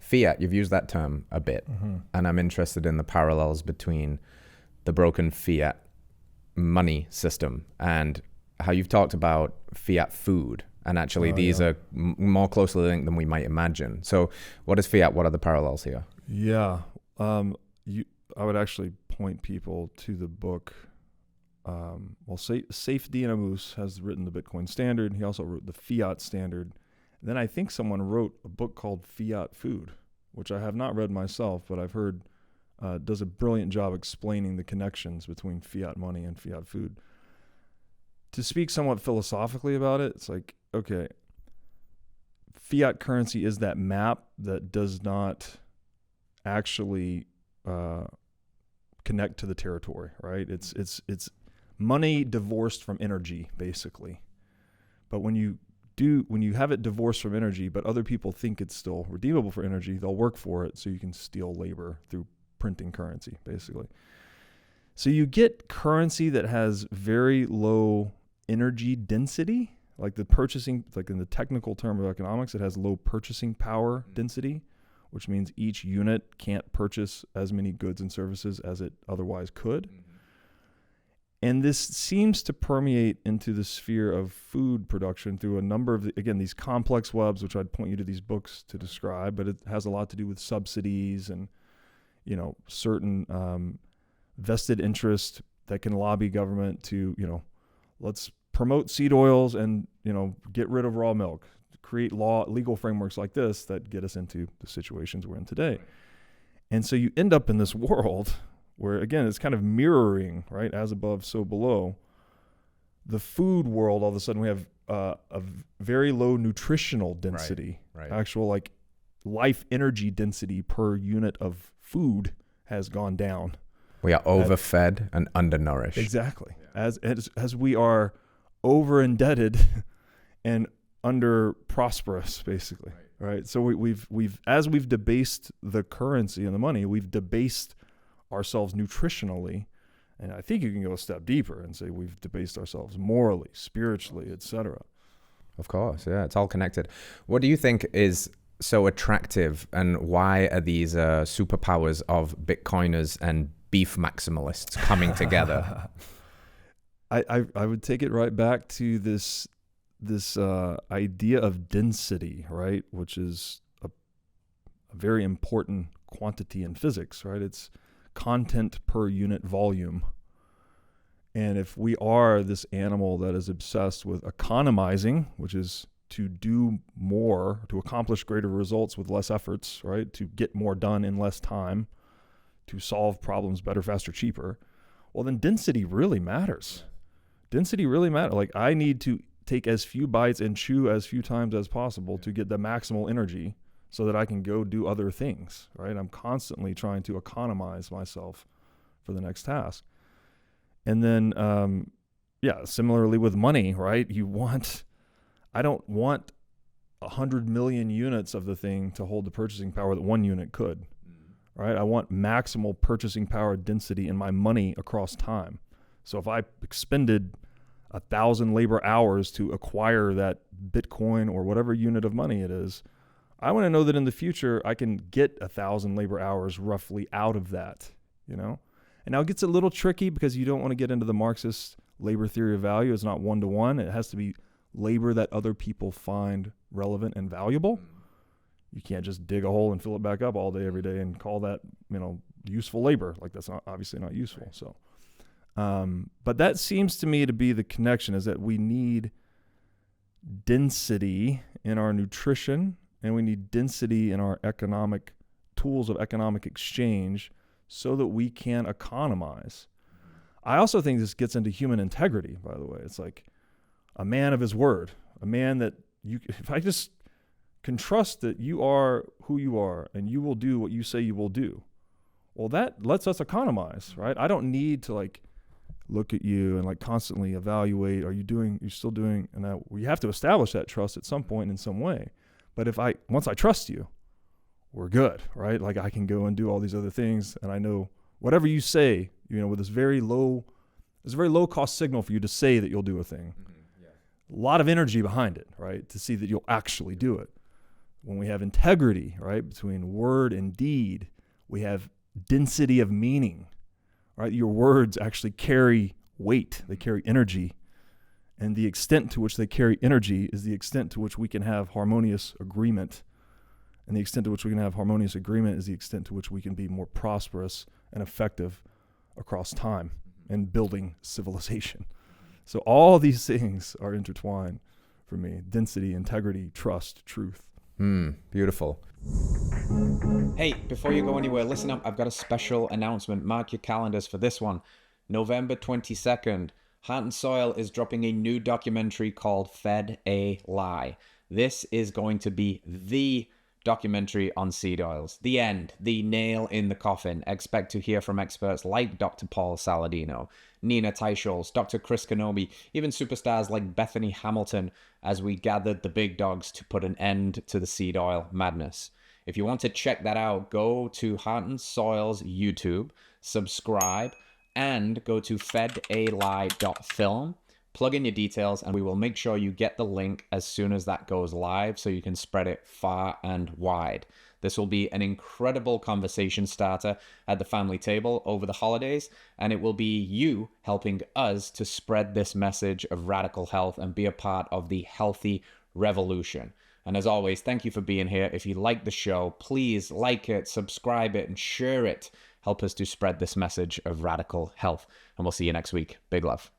Fiat, you've used that term a bit, and I'm interested in the parallels between the broken fiat money system and how you've talked about fiat food. And actually, these are more closely linked than we might imagine. So what is fiat? What are the parallels here? Yeah. I would actually point people to the book. Saif Dinamus has written the Bitcoin Standard. He also wrote the Fiat Standard. And then I think someone wrote a book called Fiat Food, which I have not read myself, but I've heard does a brilliant job explaining the connections between fiat money and fiat food. To speak somewhat philosophically about it, it's like, okay, fiat currency is that map that does not actually connect to the territory, right? It's money divorced from energy, basically. But when you have it divorced from energy, but other people think it's still redeemable for energy, they'll work for it so you can steal labor through printing currency, basically. So you get currency that has very low energy density, like the purchasing, like in the technical term of economics, it has low purchasing power density, which means each unit can't purchase as many goods and services as it otherwise could. And this seems to permeate into the sphere of food production through a number of, again, these complex webs, which I'd point you to these books to describe, but it has a lot to do with subsidies and, certain vested interest that can lobby government to, let's promote seed oils and, get rid of raw milk, create legal frameworks like this that get us into the situations we're in today. And so you end up in this world where, again, it's kind of mirroring, right, as above, so below. The food world, all of a sudden we have a very low nutritional density, actual like life energy density per unit of food has gone down. We are overfed and undernourished. Exactly. Yeah. As we are over indebted and under prosperous, basically. Right. So we've as we've debased the currency and the money, we've debased ourselves nutritionally. And I think you can go a step deeper and say we've debased ourselves morally, spiritually, etc. Of course, yeah, it's all connected. What do you think is so attractive, and why are these superpowers of Bitcoiners and beef maximalists coming together? I would take it right back to this idea of density, right, which is a very important quantity in physics, right? It's content per unit volume. And if we are this animal that is obsessed with economizing, which is to do more, to accomplish greater results with less efforts, right? To get more done in less time, to solve problems better, faster, cheaper, well, then density really matters. Density really matters. Like, I need to take as few bites and chew as few times as possible to get the maximal energy so that I can go do other things, right? I'm constantly trying to economize myself for the next task. And then, similarly with money, right? I don't want 100 million units of the thing to hold the purchasing power that one unit could, right? I want maximal purchasing power density in my money across time. So if I expended 1,000 labor hours to acquire that Bitcoin or whatever unit of money it is, I want to know that in the future I can get 1,000 labor hours roughly out of that, And now it gets a little tricky because you don't want to get into the Marxist labor theory of value. It's not one-to-one. It has to be labor that other people find relevant and valuable. You can't just dig a hole and fill it back up all day, every day and call that, useful labor. Like, that's obviously not useful. Right. So, but that seems to me to be the connection, is that we need density in our nutrition and we need density in our economic tools of economic exchange so that we can economize. I also think this gets into human integrity, by the way. It's like a man of his word, a man that if I just can trust that you are who you are and you will do what you say you will do, well, that lets us economize, right? I don't need to look at you and constantly evaluate, you're still doing, and that we have to establish that trust at some point in some way. But once I trust you, we're good, right? I can go and do all these other things, and I know whatever you say, with this very low cost signal for you to say that you'll do a thing. A lot of energy behind it, right? To see that you'll actually do it. When we have integrity, right, between word and deed, we have density of meaning, right? Your words actually carry weight, they carry energy. And the extent to which they carry energy is the extent to which we can have harmonious agreement. And the extent to which we can have harmonious agreement is the extent to which we can be more prosperous and effective across time and building civilization. So all these things are intertwined for me. Density, integrity, trust, truth. Beautiful. Hey, before you go anywhere, listen up. I've got a special announcement. Mark your calendars for this one. November 22nd, Heart and Soil is dropping a new documentary called Fed a Lie. This is going to be the documentary on seed oils. The end, the nail in the coffin. Expect to hear from experts like Dr. Paul Saladino, Nina Teicholz, Dr. Chris Kenobi, even superstars like Bethany Hamilton, as we gathered the big dogs to put an end to the seed oil madness. If you want to check that out, go to Heart and Soil's YouTube, subscribe, and go to fedalie.film. Plug in your details, and we will make sure you get the link as soon as that goes live so you can spread it far and wide. This will be an incredible conversation starter at the family table over the holidays, and it will be you helping us to spread this message of radical health and be a part of the healthy revolution. And as always, thank you for being here. If you like the show, please like it, subscribe it, and share it. Help us to spread this message of radical health. And we'll see you next week. Big love.